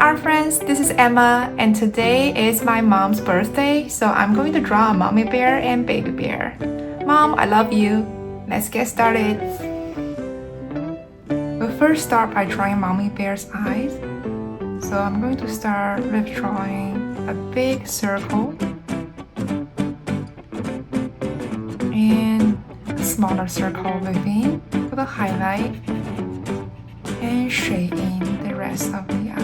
art friends, this is Emma and today is my mom's birthday, so I'm going to draw a mommy bear and baby bear. Mom, I love you. Let's get started. We'll first start by drawing mommy bear's eyes. So I'm going to start with drawing a big circle and a smaller circle within with a highlight and shade in the rest of the eye.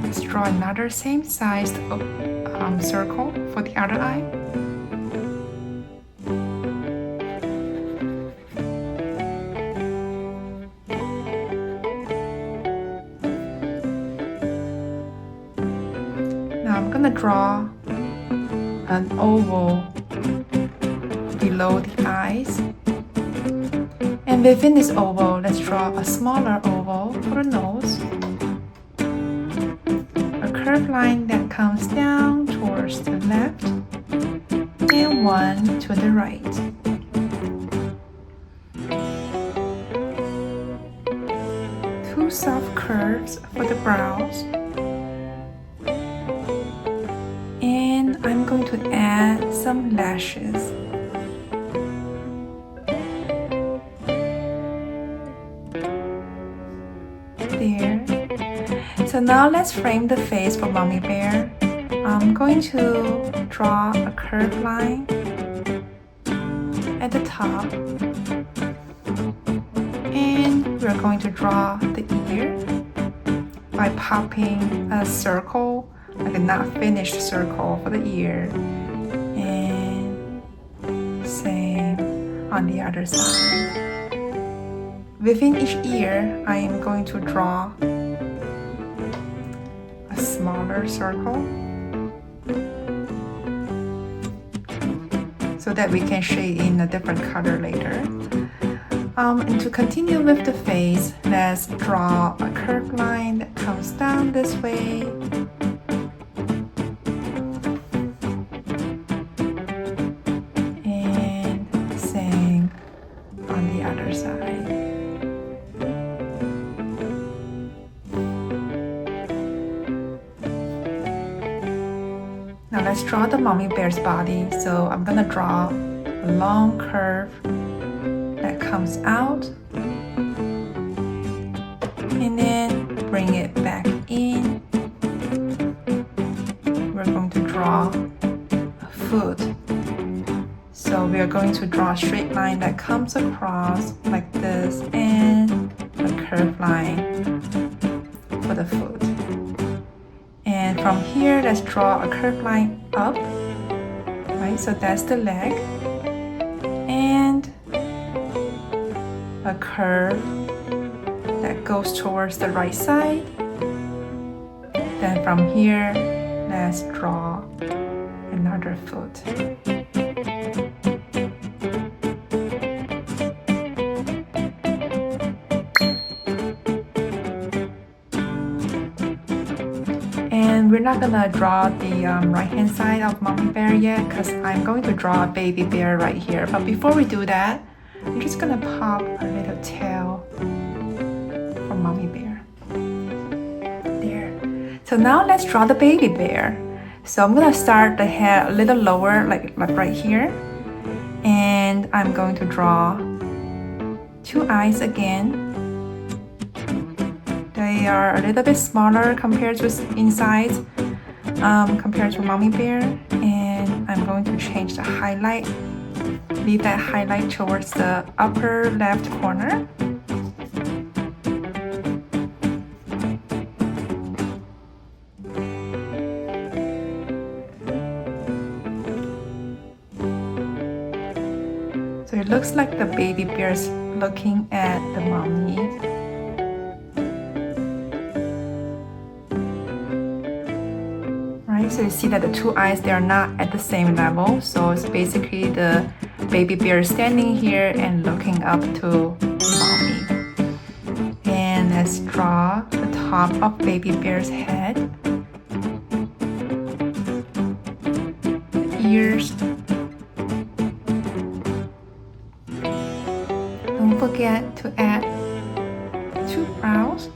Let's draw another same sized circle for the other eye. Now I'm gonna draw an oval below the eyes, and within this oval let's draw a smaller oval for the nose, a curved line that comes down towards the left and one to the right. Two soft curves for the brows, and I'm going to add some lashes. There. So now let's frame the face for mommy bear. I'm going to draw a curved line at the top, and we're going to draw the ear by popping a circle, like a not finished circle for the ear, and same on the other side. Within each ear, I am going to draw a smaller circle so that we can shade in a different color later. And to continue with the face, let's draw a curved line that comes down this way. And same on the other side. Now let's draw the mommy bear's body. So I'm gonna draw a long curve that comes out and then bring it back in. We're going to draw a foot. So we are going to draw a straight line that comes across like this and a curved line for the foot. And from here, let's draw a curved line up, right? So that's the leg, and a curve that goes towards the right side. Then from here, let's draw another foot. And we're not gonna draw the right hand side of mommy bear yet because I'm going to draw a baby bear right here. But before we do that, I'm just gonna pop a little tail for mommy bear. There. So now let's draw the baby bear. So I'm gonna start the head a little lower, like right here. And I'm going to draw two eyes again. They are a little bit smaller compared to inside, compared to mommy bear. And I'm going to change the highlight, leave that highlight towards the upper left corner. So it looks like the baby bear is looking at the mommy. So you see that the two eyes, they are not at the same level. So it's basically the baby bear standing here and looking up to mommy. And let's draw the top of baby bear's head, the ears, forget to add 2 brows.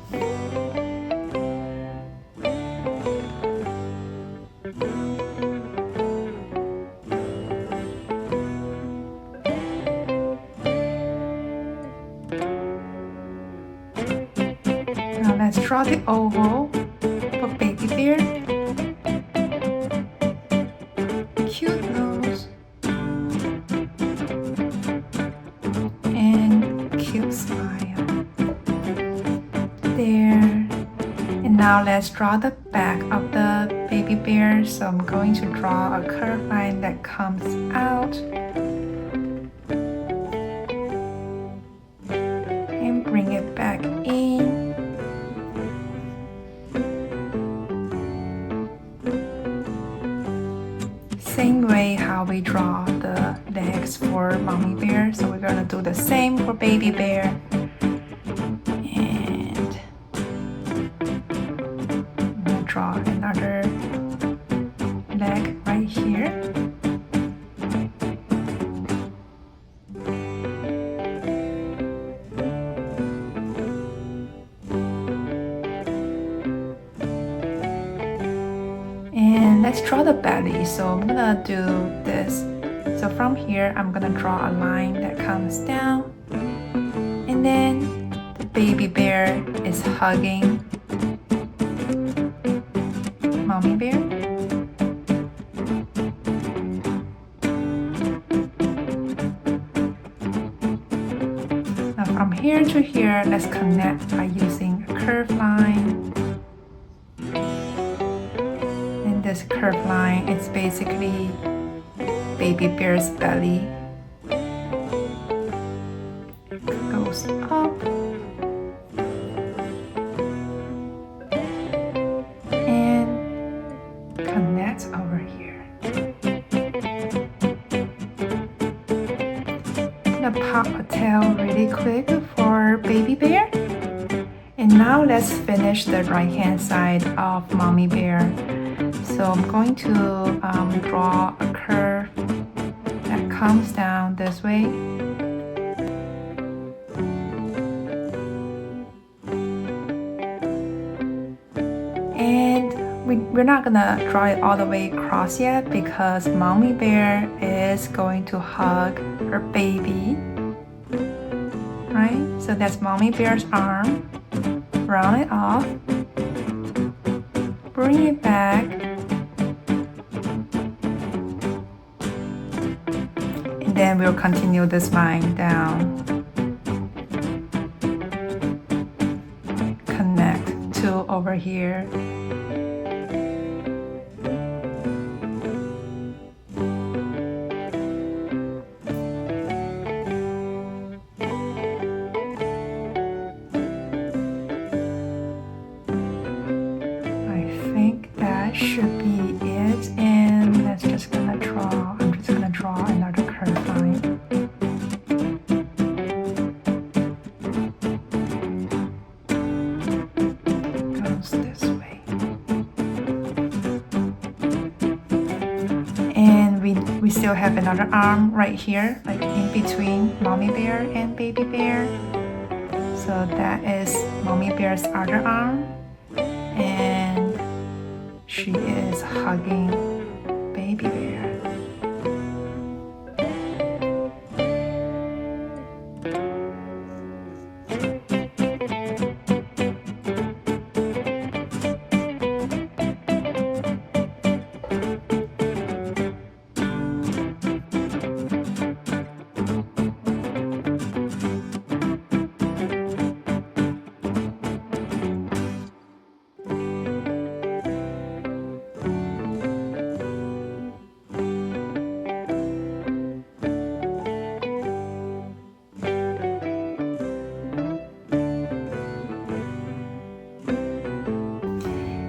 Now let's draw the oval for Baby Bear. Cute nose and cute smile. There. And now let's draw the back of the baby bear. So I'm going to draw a curved line that comes out and bring it back in. Same way how we draw the legs for mommy bear. So we're gonna do the same for baby bear. And I'm gonna draw another leg right here. And let's draw the belly. So I'm gonna do this. So from here, I'm gonna draw a line that comes down. And then the baby bear is hugging mommy bear. Now from here to here, let's connect by using a curved line. This curved line is basically baby bear's belly. It goes up and connects over here. I'm gonna pop a tail really quick for baby bear. And now let's finish the right hand side of mommy bear. So I'm going to draw a curve that comes down this way. And we're not gonna draw it all the way across yet because mommy bear is going to hug her baby. Right? So that's mommy bear's arm. Round it off. Bring it back. Then we'll continue this line down. Connect to over here. I think that should be it. And let's just gonna draw. I'm just gonna draw another curve line. Goes this way. And we still have another arm right here, like in between mommy bear and baby bear. So that is mommy bear's other arm. And she is hugging baby bear.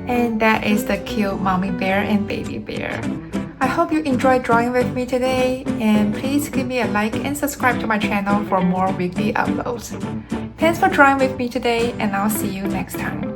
And that is the cute mommy bear and baby bear. I hope you enjoyed drawing with me today, and please give me a like and subscribe to my channel for more weekly uploads. Thanks for drawing with me today, and I'll see you next time.